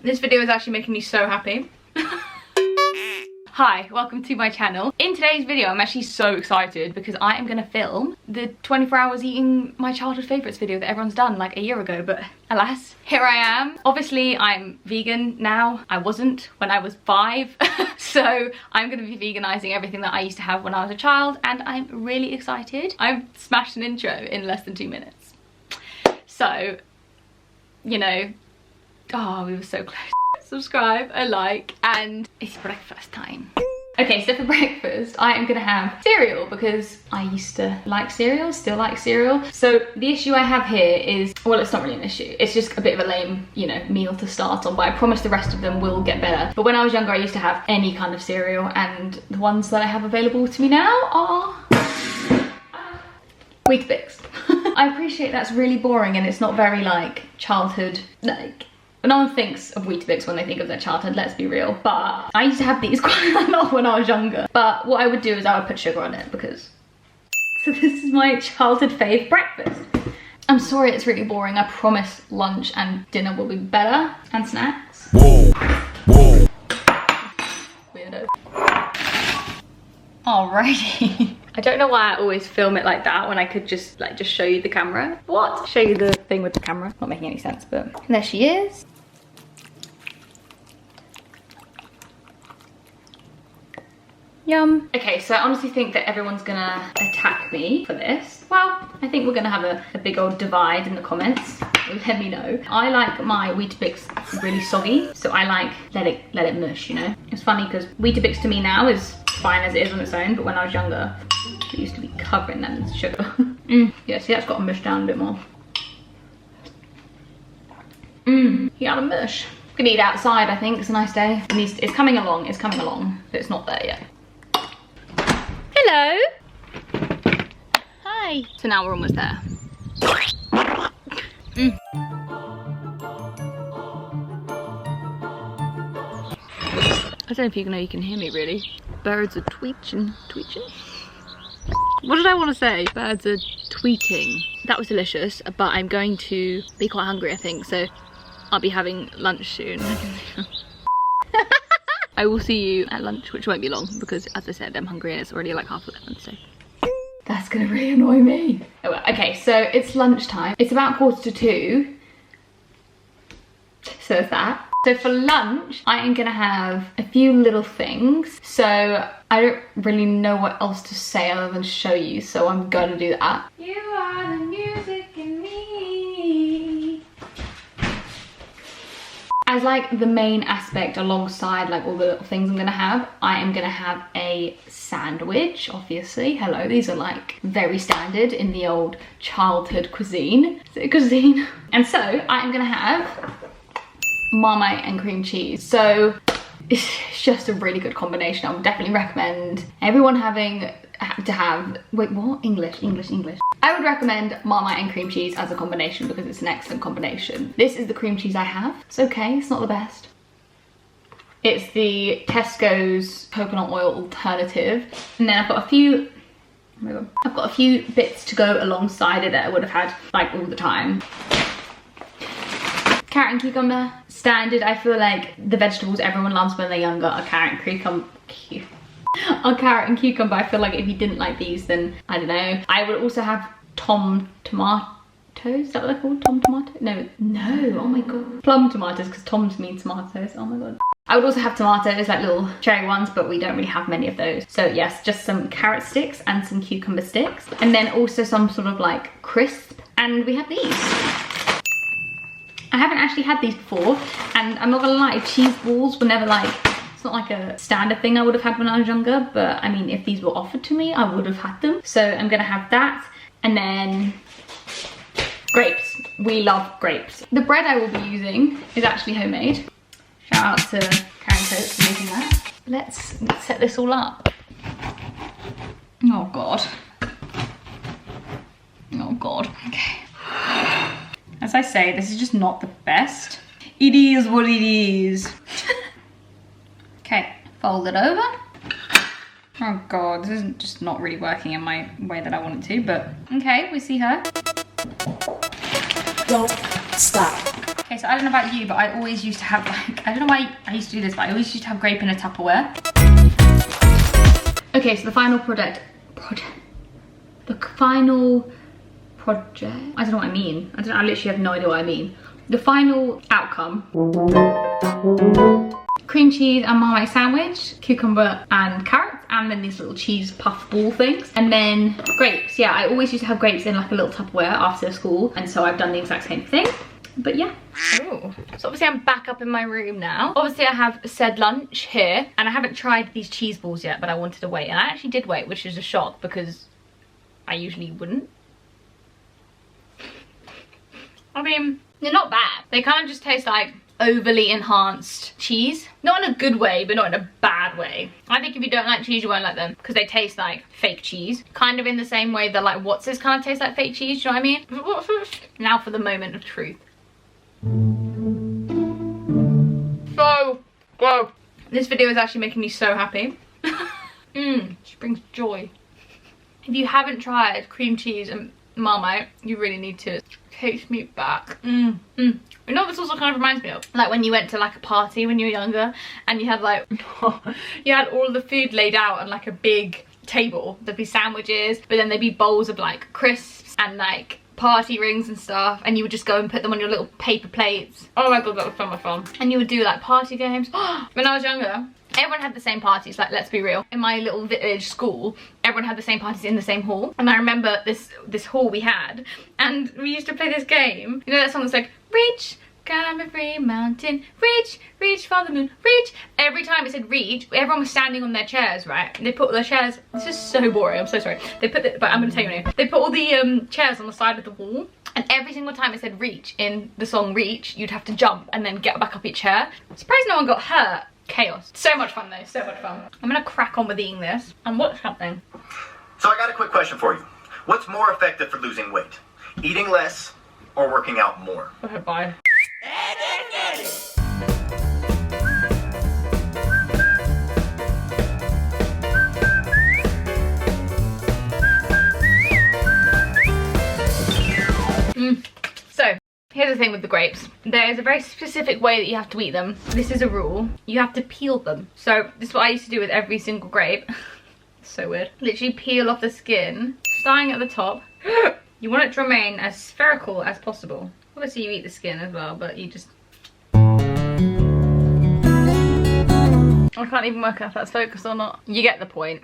This video is actually making me so happy. Hi, welcome to my channel. In today's video, I'm actually so excited because I am gonna film the 24 hours eating my childhood favourites video that everyone's done like a year ago, but alas, here I am. Obviously, I'm vegan now. I wasn't when I was 5, so I'm gonna be veganizing everything that I used to have when I was a child, and I'm really excited. I've smashed an intro in less than 2 minutes. So, you know, oh, we were so close. Subscribe, a like, and it's breakfast time. Okay, so for breakfast, I am gonna have cereal because I used to like cereal, still like cereal. So the issue I have here is, well, it's not really an issue. It's just a bit of a lame, you know, meal to start on, but I promise the rest of them will get better. But when I was younger, I used to have any kind of cereal, and the ones that I have available to me now are Weetabix. I appreciate that's really boring and it's not very like childhood, like, no one thinks of Weetabix when they think of their childhood, let's be real. But I used to have these quite a lot when I was younger. But what I would do is I would put sugar on it because... So this is my childhood fave breakfast. I'm sorry it's really boring. I promise lunch and dinner will be better. And snacks. Whoa. Whoa. Weirdo. Alrighty. I don't know why I always film it like that when I could just show you the camera. What? Show you the thing with the camera. Not making any sense, but there she is. Yum. Okay, so I honestly think that everyone's gonna attack me for this. Well, I think we're gonna have a big old divide in the comments. Let me know. I like my Weetabix really soggy, so I like let it mush, you know? It's funny because Weetabix to me now is fine as it is on its own, but when I was younger, it used to be covering that in sugar. Yeah, see, that's got to mush down a bit more. You got a mush. Gonna eat outside, I think. It's a nice day. It's coming along, but it's not there yet. Hello. Hi. So now we're almost there. I don't know if you can hear me really. Birds are tweeting. What did I want to say? Birds are tweeting. That was delicious, but I'm going to be quite hungry, I think, so I'll be having lunch soon. I will see you at lunch, which won't be long because, as I said, I'm hungry and it's already like 11:30, so. That's gonna really annoy me. Oh, well. Okay, so it's lunchtime. It's about 1:45. So it's that. So for lunch, I am gonna have a few little things. So I don't really know what else to say other than show you, so I'm gonna do that. You are the music in me. As like the main aspect alongside like all the little things I'm gonna have, I am gonna have a sandwich, obviously. Hello, these are like very standard in the old childhood cuisine. Is it a cuisine? And so I am gonna have Marmite and cream cheese. So it's just a really good combination. I would definitely recommend everyone having to have, wait, what? English. I would recommend Marmite and cream cheese as a combination because it's an excellent combination. This is the cream cheese I have. It's okay, it's not the best. It's the Tesco's coconut oil alternative. And then I've got a few, oh my God, I've got a few bits to go alongside it that I would have had like all the time. Carrot and cucumber, standard. I feel like the vegetables everyone loves when they're younger are carrot and cucumber. I feel like if you didn't like these, then I don't know. I would also have tomatoes. Is that what they're called? Tom tomato? No, oh my God. Plum tomatoes, because Tom's mean tomatoes. Oh my God. I would also have tomatoes, like little cherry ones, but we don't really have many of those. So yes, just some carrot sticks and some cucumber sticks. And then also some sort of like crisp. And we have these. I haven't actually had these before, and I'm not gonna lie, cheese balls were never like, it's not like a standard thing I would have had when I was younger, but I mean, if these were offered to me, I would have had them. So I'm gonna have that, and then grapes. We love grapes. The bread I will be using is actually homemade. Shout out to Karen Coates for making that. Let's set this all up. Oh God. Oh God, okay. As I say, this is just not the best. It is what it is. Okay, fold it over. Oh God, this isn't just not really working in my way that I want it to, but okay, we see her. Don't stop. Okay, so I don't know about you, but I always used to have like, I don't know why I used to do this, but I always used to have grape in a Tupperware. Okay, so the final project, I don't know what I mean. I literally have no idea what I mean. The final outcome. Cream cheese and Marmite sandwich, cucumber and carrots, and then these little cheese puff ball things. And then grapes, yeah, I always used to have grapes in like a little Tupperware after school, and so I've done the exact same thing. But yeah. Ooh. So obviously I'm back up in my room now. Obviously I have said lunch here, and I haven't tried these cheese balls yet, but I wanted to wait. And I actually did wait, which is a shock because I usually wouldn't. I mean, they're not bad. They kind of just taste like overly enhanced cheese. Not in a good way, but not in a bad way. I think if you don't like cheese, you won't like them because they taste like fake cheese. Kind of in the same way that like What's-Its kind of tastes like fake cheese, do you know what I mean? Now for the moment of truth. So, whoa. This video is actually making me so happy. She brings joy. If you haven't tried cream cheese and Marmite, you really need to. Takes me back. You know what this also kind of reminds me of? Like when you went to like a party when you were younger and you had like, you had all the food laid out on like a big table. There'd be sandwiches, but then there'd be bowls of like crisps and like party rings and stuff, and you would just go and put them on your little paper plates. Oh my god, that was so much fun. And you would do like party games. When I was younger, everyone had the same parties, like let's be real. In my little village school, everyone had the same parties in the same hall. And I remember this hall we had, and we used to play this game. You know that song that's like, reach, climb every mountain, reach, reach for the moon, reach. Every time it said reach, everyone was standing on their chairs, right? They put their chairs, this is so boring, I'm so sorry. They put but I'm gonna tell you anyway. They put all the chairs on the side of the wall. And every single time it said reach in the song Reach, you'd have to jump and then get back up your chair. I'm surprised no one got hurt. Chaos. So much fun though, so much fun. I'm gonna crack on with eating this and watch something. So I got a quick question for you. What's more effective for losing weight? Eating less or working out more? Okay, bye. So, here's the thing with the grapes. There is a very specific way that you have to eat them. This is a rule. You have to peel them. So, this is what I used to do with every single grape. So weird. Literally peel off the skin, starting at the top. You want it to remain as spherical as possible. Obviously you eat the skin as well, but you just... I can't even work out if that's focused or not. You get the point.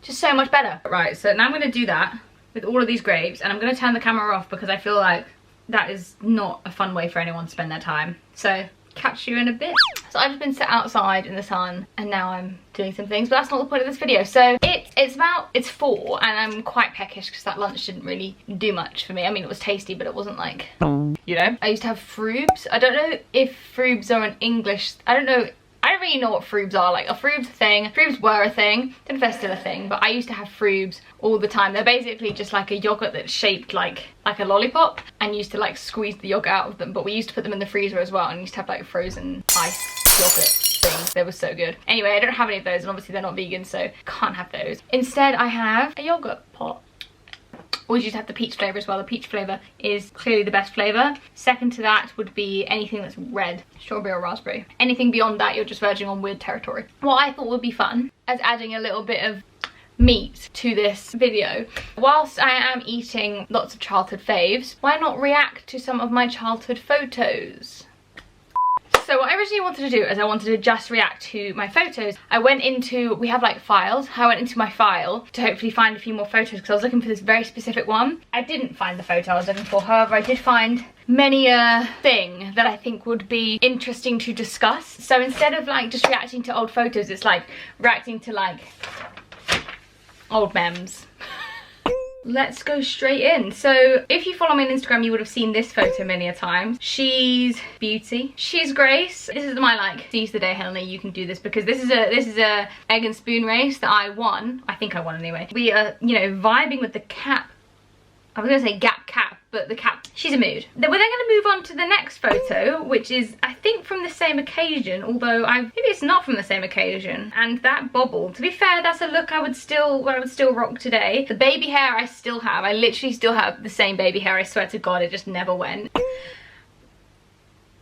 Just so much better. Right, so now I'm gonna do that with all of these grapes, and I'm gonna turn the camera off because I feel like that is not a fun way for anyone to spend their time. So, catch you in a bit. So I've just been sat outside in the sun and now I'm doing some things, but that's not the point of this video. So it's 4 and I'm quite peckish because that lunch didn't really do much for me. I mean, it was tasty, but it wasn't like, you know. I used to have frubes. I don't know if frubes are an English, I don't really know what frubes are. Like, a frubes thing. Frubes were a thing. I don't know if they're still a thing, but I used to have frubes all the time. They're basically just like a yogurt that's shaped like a lollipop, and you used to like squeeze the yogurt out of them, but we used to put them in the freezer as well, and used to have like frozen ice yogurt things. They were so good. Anyway, I don't have any of those, and obviously they're not vegan, so can't have those. Instead, I have a yogurt pot. Always used to have the peach flavour as well. The peach flavour is clearly the best flavour. Second to that would be anything that's red, strawberry or raspberry. Anything beyond that, you're just verging on weird territory. What I thought would be fun as adding a little bit of meat to this video. Whilst I am eating lots of childhood faves, why not react to some of my childhood photos? So what I originally wanted to do is I wanted to just react to my photos. I went into, we have like files, I went into my file to hopefully find a few more photos because I was looking for this very specific one. I didn't find the photo I was looking for, however I did find many a thing that I think would be interesting to discuss. So instead of like just reacting to old photos, it's like reacting to like old memes. Let's go straight in. So if you follow me on Instagram, you would have seen this photo many a time. She's Beauty. She's Grace. This is my like, seize the day, Helena, you can do this, because this is a egg and spoon race that I won. I think I won anyway. We are, you know, vibing with the cap. I was gonna say Gap cap, but the cap, she's a mood. Then we're then gonna move on to the next photo, which is, I think think from the same occasion, although maybe it's not from the same occasion. And that bobble, to be fair, that's a look I would still rock today. The baby hair I still have. I literally still have the same baby hair. I swear to God, it just never went.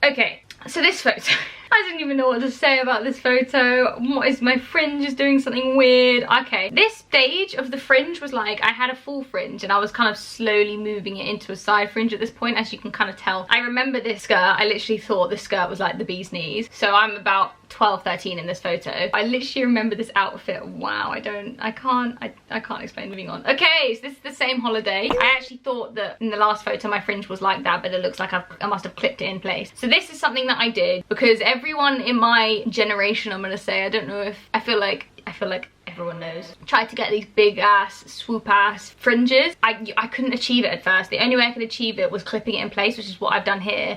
Okay, so this photo. I didn't even know what to say about this photo. What is my fringe is doing something weird? Okay, this stage of the fringe was like, I had a full fringe and I was kind of slowly moving it into a side fringe at this point, as you can kind of tell. I remember this skirt. I literally thought this skirt was like the bee's knees. So I'm about 12, 13 in this photo. I literally remember this outfit. Wow, I can't explain. Moving on. Okay, so this is the same holiday. I actually thought that in the last photo my fringe was like that, but it looks like I must have clipped it in place. So this is something that I did because everyone in my generation, I'm gonna say, I don't know if, I feel like everyone knows, tried to get these big ass, swoop ass fringes. I couldn't achieve it at first. The only way I could achieve it was clipping it in place, which is what I've done here.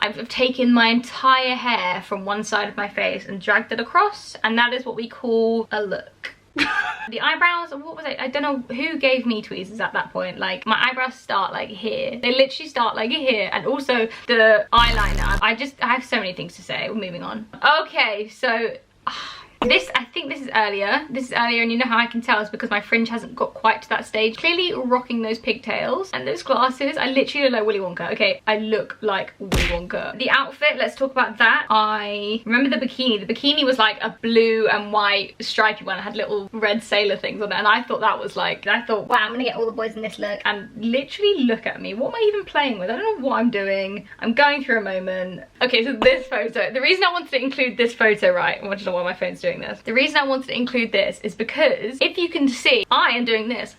I've taken my entire hair from one side of my face and dragged it across, and that is what we call a look. The eyebrows, what was it? I don't know who gave me tweezers at that point. Like, my eyebrows start like here. They literally start like here. And also the eyeliner. I have so many things to say. We're moving on. Okay, so I think this is earlier. This is earlier, and you know how I can tell is because my fringe hasn't got quite to that stage. Clearly rocking those pigtails and those glasses. I literally look like Willy Wonka. Okay, I look like Willy Wonka. The outfit, let's talk about that. I remember the bikini. The bikini was like a blue and white stripy one. It had little red sailor things on it, and I thought that was like, I thought, wow, I'm gonna get all the boys in this look. And literally look at me. What am I even playing with? I don't know what I'm doing. I'm going through a moment. Okay, so this photo. The reason I wanted to include this photo, right? I want to know why my phone's doing this. The reason I wanted to include this is because if you can see, I am doing this.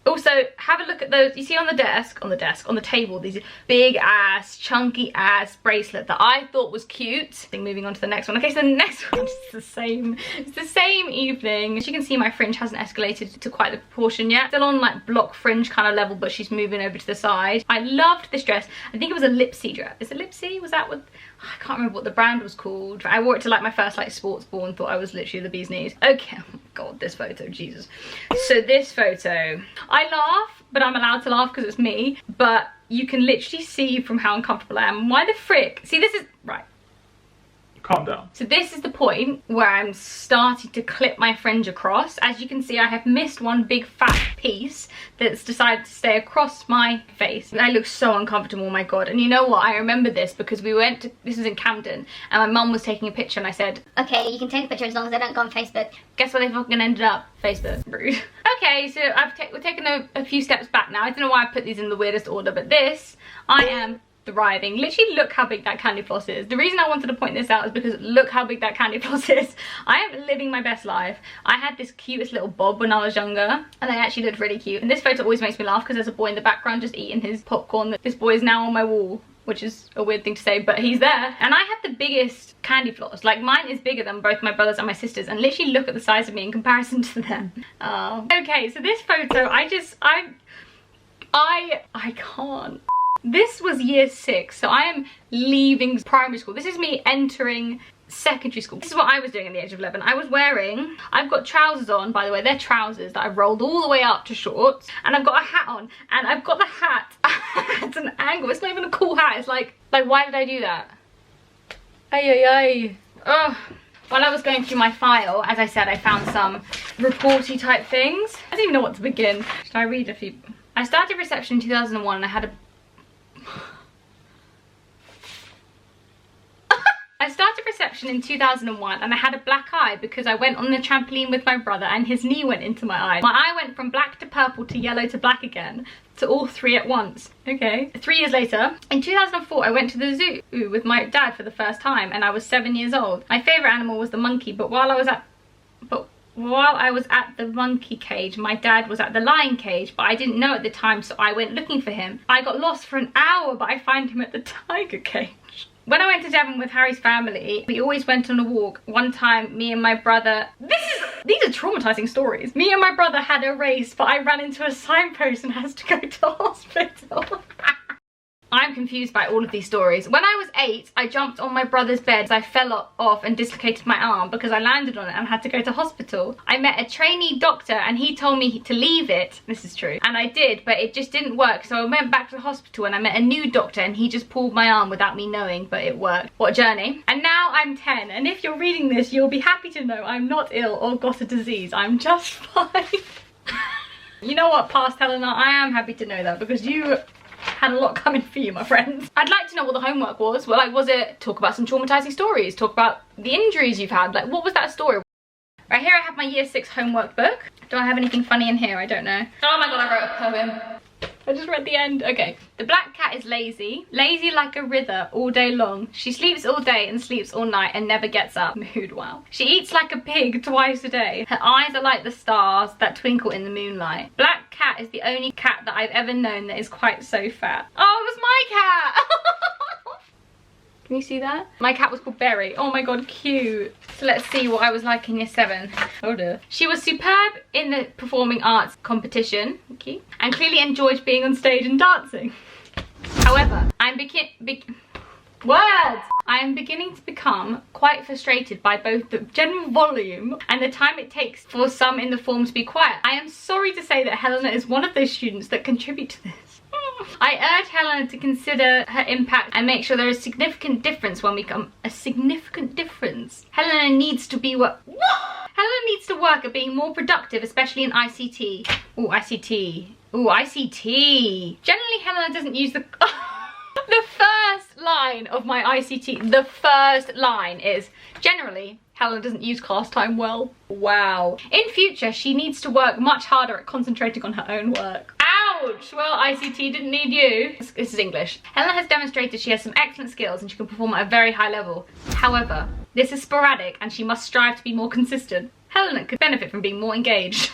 Also, have a look at those. You see on the table, these big ass, chunky ass bracelet that I thought was cute. Moving on to the next one. Okay, so the next one is the same. It's the same evening. As you can see, my fringe hasn't escalated to quite the proportion yet. Still on like block fringe kind of level, but she's moving over to the side. I loved this dress. I think it was a Lipsy dress. Is it Lipsy? Was that what? I can't remember what the brand was called. I wore it to like my first like sports ball and thought I was literally the bee's knees. Okay, oh my God, this photo, Jesus. So this photo, I laugh, but I'm allowed to laugh because it's me. But you can literally see from how uncomfortable I am. Why the frick? See, this is, right. Calm down. So this is the point where I'm starting to clip my fringe across. As you can see, I have missed one big fat piece that's decided to stay across my face. I look so uncomfortable, oh my God. And you know what? I remember this because we went to, this was in Camden, and my mum was taking a picture and I said, okay, you can take a picture as long as they don't go on Facebook. Guess where they fucking ended up? Facebook. Rude. Okay, so we're taking a few steps back now. I don't know why I put these in the weirdest order, but this, I am thriving. Literally look how big that candy floss is. The reason I wanted to point this out is because look how big that candy floss is. I am living my best life. I had this cutest little bob when I was younger and they actually looked really cute. And this photo always makes me laugh because there's a boy in the background just eating his popcorn. This boy is now on my wall, which is a weird thing to say, but he's there. And I have the biggest candy floss. Like, mine is bigger than both my brothers and my sisters, and literally look at the size of me in comparison to them. Okay, so this photo, I can't. This was year 6, so I am leaving primary school. This is me entering secondary school. This is what I was doing at the age of 11. I've got trousers on, by the way, they're trousers that I've rolled all the way up to shorts, and I've got a hat on, and I've got the hat at an angle. It's not even a cool hat. It's like why did I do that? Ay. Oh. While I was going through my file, as I said, I found some reporty type things. I don't even know what to begin. Should I read a few? I started reception in 2001 and I had a in 2001 and I had a black eye because I went on the trampoline with my brother and his knee went into my eye. My eye went from black to purple to yellow to black again, to all 3 at once. Okay. 3 years later, in 2004, I went to the zoo with my dad for the first time and I was 7 years old. My favourite animal was the monkey, but while I was at the monkey cage, my dad was at the lion cage, but I didn't know at the time, so I went looking for him. I got lost for an hour, but I found him at the tiger cage. When I went to Devon with Harry's family, we always went on a walk. One time, me and my brother... These are traumatizing stories. Me and my brother had a race, but I ran into a signpost and had to go to hospital. I'm confused by all of these stories. When I was 8, I jumped on my brother's bed. I fell off and dislocated my arm because I landed on it and had to go to hospital. I met a trainee doctor and he told me to leave it. This is true. And I did, but it just didn't work. So I went back to the hospital and I met a new doctor and he just pulled my arm without me knowing, but it worked. What a journey. And now I'm 10. And if you're reading this, you'll be happy to know I'm not ill or got a disease. I'm just fine. You know what, past Helena, I am happy to know that because you had a lot coming for you, my friends. I'd like to know what the homework was. Well, like, was it talk about some traumatizing stories, talk about the injuries you've had? Like, what was that story? Right here I have my year 6 homework book. Do I have anything funny in here? I don't know. Oh my god, I wrote a poem. I just read the end. Okay. The black cat is lazy. Lazy like a river all day long. She sleeps all day and sleeps all night and never gets up. Mood, wow. She eats like a pig twice a day. Her eyes are like the stars that twinkle in the moonlight. Black cat is the only cat that I've ever known that is quite so fat. Oh, it was my cat! Can you see that? My cat was called Berry. Oh my god, cute. So let's see what I was like in year 7. Oh dear. She was superb in the performing arts competition, okay, and clearly enjoyed being on stage and dancing. However, I am beginning to become quite frustrated by both the general volume and the time it takes for some in the form to be quiet. I am sorry to say that Helena is one of those students that contribute to this. I urge Helena to consider her impact and make sure there is a significant difference when we come. A significant difference? Helena needs to be what? Helena needs to work at being more productive, especially in ICT. Ooh, ICT. Ooh, ICT. Generally, Helena doesn't use the... The first line of my ICT, the first line is, generally, Helena doesn't use class time well. Wow. In future, she needs to work much harder at concentrating on her own work. Ouch! Well, ICT didn't need you. This is English. Helena has demonstrated she has some excellent skills and she can perform at a very high level. However, this is sporadic and she must strive to be more consistent. Helena could benefit from being more engaged.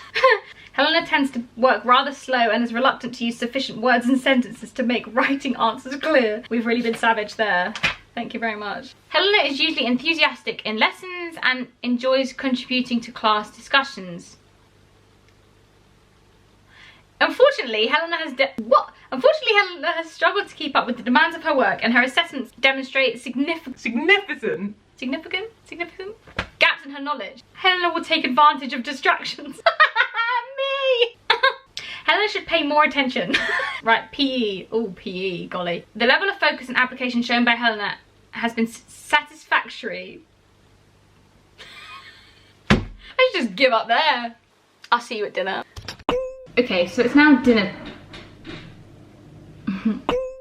Helena tends to work rather slow and is reluctant to use sufficient words and sentences to make writing answers clear. We've really been savage there. Thank you very much. Helena is usually enthusiastic in lessons and enjoys contributing to class discussions. Unfortunately, Helena has struggled to keep up with the demands of her work and her assessments demonstrate significant gaps in her knowledge. Helena will take advantage of distractions. Me! Helena should pay more attention. Right, PE. Oh, PE, golly. The level of focus and application shown by Helena has been satisfactory. I should just give up there. I'll see you at dinner. Okay, so it's now dinner.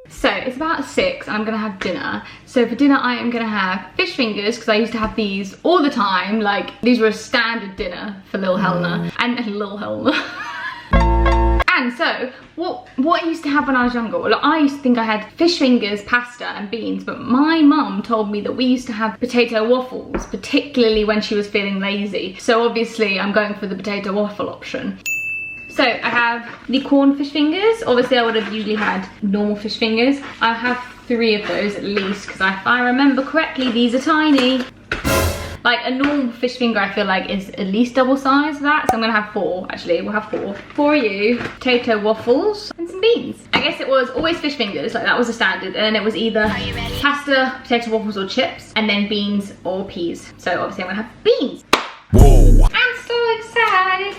So it's about 6 and I'm gonna have dinner. So for dinner I am gonna have fish fingers because I used to have these all the time. Like, these were a standard dinner for little Helena. And little Helena. And so, what I used to have when I was younger, well, I used to think I had fish fingers, pasta and beans, but my mum told me that we used to have potato waffles, particularly when she was feeling lazy. So obviously I'm going for the potato waffle option. So I have the corn fish fingers. Obviously I would have usually had normal fish fingers. I have 3 of those at least, because if I remember correctly, these are tiny. Like a normal fish finger I feel like is at least double size of that. So I'm gonna have 4, actually, we'll have 4. For you, potato waffles and some beans. I guess it was always fish fingers, like that was the standard. And then it was either pasta, potato waffles or chips, and then beans or peas. So obviously I'm gonna have beans. Whoa. I'm so excited.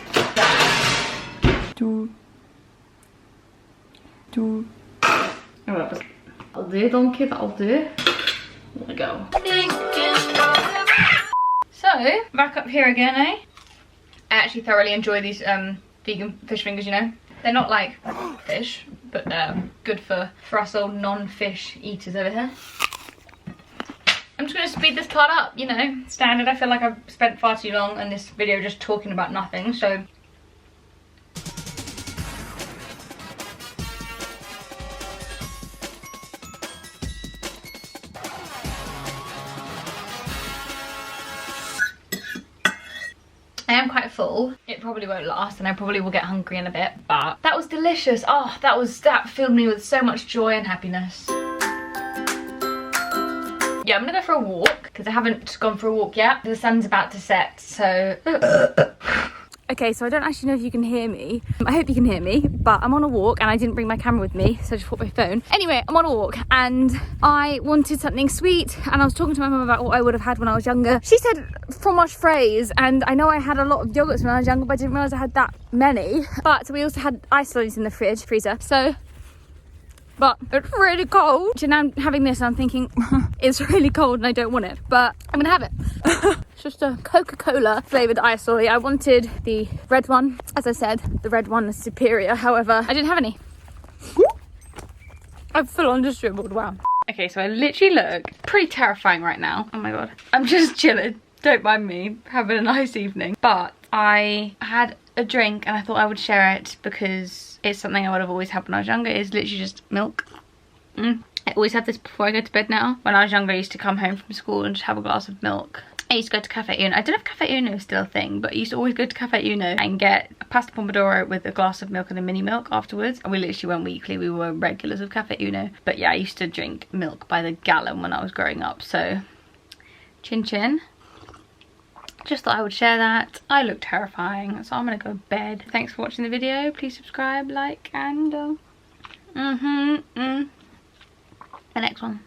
I'll do, dank je, I'll do. There we go. So, back up here again, eh? I actually thoroughly enjoy these vegan fish fingers, you know? They're not like fish, but they're good for us old non-fish eaters over here. I'm just gonna speed this part up, you know? Standard, I feel like I've spent far too long in this video just talking about nothing, so... I am quite full. It probably won't last and I probably will get hungry in a bit, but that was delicious. Oh, that filled me with so much joy and happiness. Yeah, I'm gonna go for a walk because I haven't gone for a walk yet. The sun's about to set, so... Okay, so I don't actually know if you can hear me. I hope you can hear me, but I'm on a walk and I didn't bring my camera with me, so I just brought my phone. Anyway, I'm on a walk and I wanted something sweet and I was talking to my mum about what I would have had when I was younger. She said fromage fraise, and I know I had a lot of yogurts when I was younger, but I didn't realise I had that many. But we also had ice lollies in the freezer, so... But it's really cold. So now I'm having this and I'm thinking, it's really cold and I don't want it, but I'm gonna have it. It's just a Coca-Cola flavoured ice lolly. I wanted the red one. As I said, the red one is superior. However, I didn't have any. I've full on just dribbled, wow. Okay, so I literally look pretty terrifying right now. Oh my God. I'm just chilling. Don't mind me, having a nice evening. But I had a drink and I thought I would share it because it's something I would have always had when I was younger. It's literally just milk. I always have this before I go to bed now. When I was younger, I used to come home from school and just have a glass of milk. I used to go to Cafe Uno. I don't know if Cafe Uno is still a thing, but I used to always go to Cafe Uno and get a pasta pomodoro with a glass of milk and a mini milk afterwards. And we literally went weekly. We were regulars of Cafe Uno. But yeah, I used to drink milk by the gallon when I was growing up. So, chin chin. Just thought I would share that. I look terrifying, so I'm gonna go to bed. Thanks for watching the video. Please subscribe, like, and the next one.